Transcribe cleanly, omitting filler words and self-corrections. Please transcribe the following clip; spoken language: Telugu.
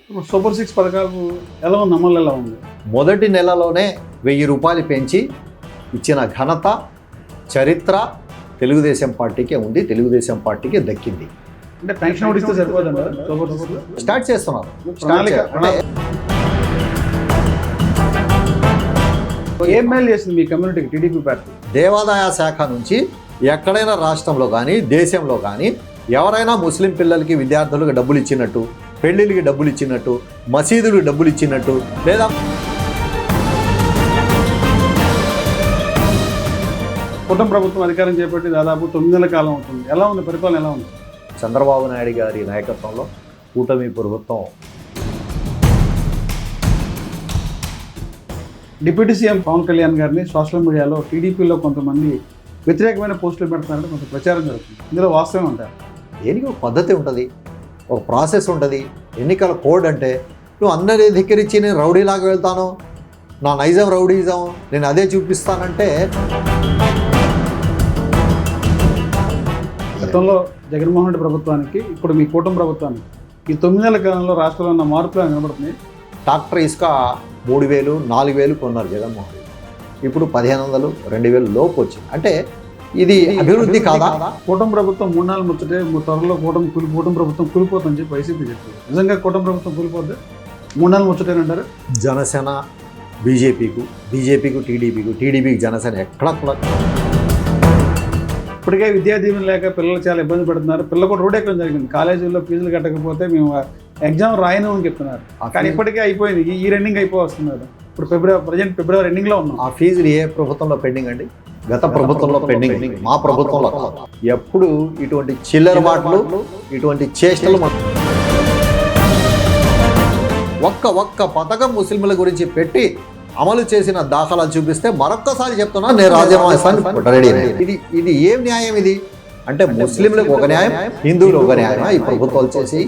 సూపర్ 6 పథకాలు ఎలా ఉంది, అమలు ఎలా ఉంది? మొదటి నెలలోనే 1000 రూపాయలు పెంచి ఇచ్చిన ఘనత చరిత్ర తెలుగుదేశం పార్టీకే ఉంది, తెలుగుదేశం పార్టీకే దక్కింది. అంటే పెన్షన్ కూడా ఇస్తే సరిపోదండి సూపర్ 6? స్టార్ట్ చేస్తున్నారు. ఏం మేలు చేసింది మీ కమ్యూనిటీకి టీడీపీ పార్టీ? దేవాదాయ శాఖ నుంచి ఎక్కడైనా రాష్ట్రంలో కానీ దేశంలో కానీ ఎవరైనా ముస్లిం పిల్లలకి విద్యార్థులకు డబ్బులు ఇచ్చినట్టు, పెళ్లిళ్ళకి డబ్బులు ఇచ్చినట్టు, మసీదులకు డబ్బులు ఇచ్చినట్టు, లేదా కుటుంబ ప్రభుత్వం అధికారం చేపట్టి దాదాపు 9 నెలల కాలం అవుతుంది. ఎలా ఉంది పరిపాలన, ఎలా ఉంది? చంద్రబాబు నాయుడు గారి నాయకత్వంలో కూటమి ప్రభుత్వం డిప్యూటీ సీఎం పవన్ కళ్యాణ్ గారిని సోషల్ మీడియాలో టీడీపీలో కొంతమంది వ్యతిరేకమైన పోస్టులు పెడుతున్నారంటే కొంత ప్రచారం జరుగుతుంది. ఇందులో వాస్తవం ఉంటారు. దేనికి ఒక పద్ధతి ఉంటుంది, ఒక ప్రాసెస్ ఉంటుంది. ఎన్నికల కోడ్ అంటే నువ్వు అందరి ధిక్కరించి నేను రౌడీలాగా వెళ్తాను, నా నైజం రౌడీజం నేను అదే చూపిస్తానంటే. గతంలో జగన్మోహన్ రెడ్డి ప్రభుత్వానికి ఇప్పుడు మీ కూటమి ప్రభుత్వానికి ఈ 9 నెలల కాలంలో రాష్ట్రంలో ఉన్న మార్పులు కనబడుతున్నాయి. ట్రాక్టర్ ఇసుక 3000, 4000 కొన్నారు జగన్మోహన్ రెడ్డి. ఇప్పుడు 1500, 2000 లోపు వచ్చింది. అంటే ఇది అభివృద్ధి కాదా? కూటమి ప్రభుత్వం 3 నెలలు ముచ్చటే త్వరలో కూటమి ప్రభుత్వం కూలిపోతుందని చెప్పి వైసీపీ చెప్తుంది. నిజంగా కూటమి ప్రభుత్వం కూలిపోతే 3 నెలలు ముచ్చటేనంటారు? జనసేన బీజేపీకు టీడీపీకి జనసేన ఎక్కడ ఇప్పటికే విద్యా దీవెన లేక పిల్లలు చాలా ఇబ్బంది పడుతున్నారు. పిల్లలు కూడా రోడ్ ఎక్కడం జరిగింది. కాలేజీల్లో ఫీజులు కట్టకపోతే మేము ఎగ్జామ్ రాయను అని చెప్తున్నారు. కానీ ఇప్పటికే అయిపోయింది, ఈ రన్నింగ్ అయిపోతున్నారు. ఇప్పుడు ఫిబ్రవరి ఎండింగ్లో ఉన్నాం. ఆ ఫీజులు ఏ ప్రభుత్వంలో పెండింగ్ అండి? గత ప్రభుత్వంలో పెండింగ్, మా ప్రభుత్వంలో కాదు. ఎప్పుడు ఇటువంటి చిల్లర మాటలు, ఇటువంటి చేష్టలు ఒక్క పథకం ముస్లింల గురించి పెట్టి అమలు చేసిన దాఖలాలు చూపిస్తే మరొక్కసారి చెప్తున్నా, నేను రాజీనామా ఇస్తాను రెడీ. ఇది ఏం న్యాయం ఇది? అంటే ముస్లింలకు ఒక న్యాయం, హిందువులకు ఒక న్యాయం ఈ ప్రభుత్వాలు చేసి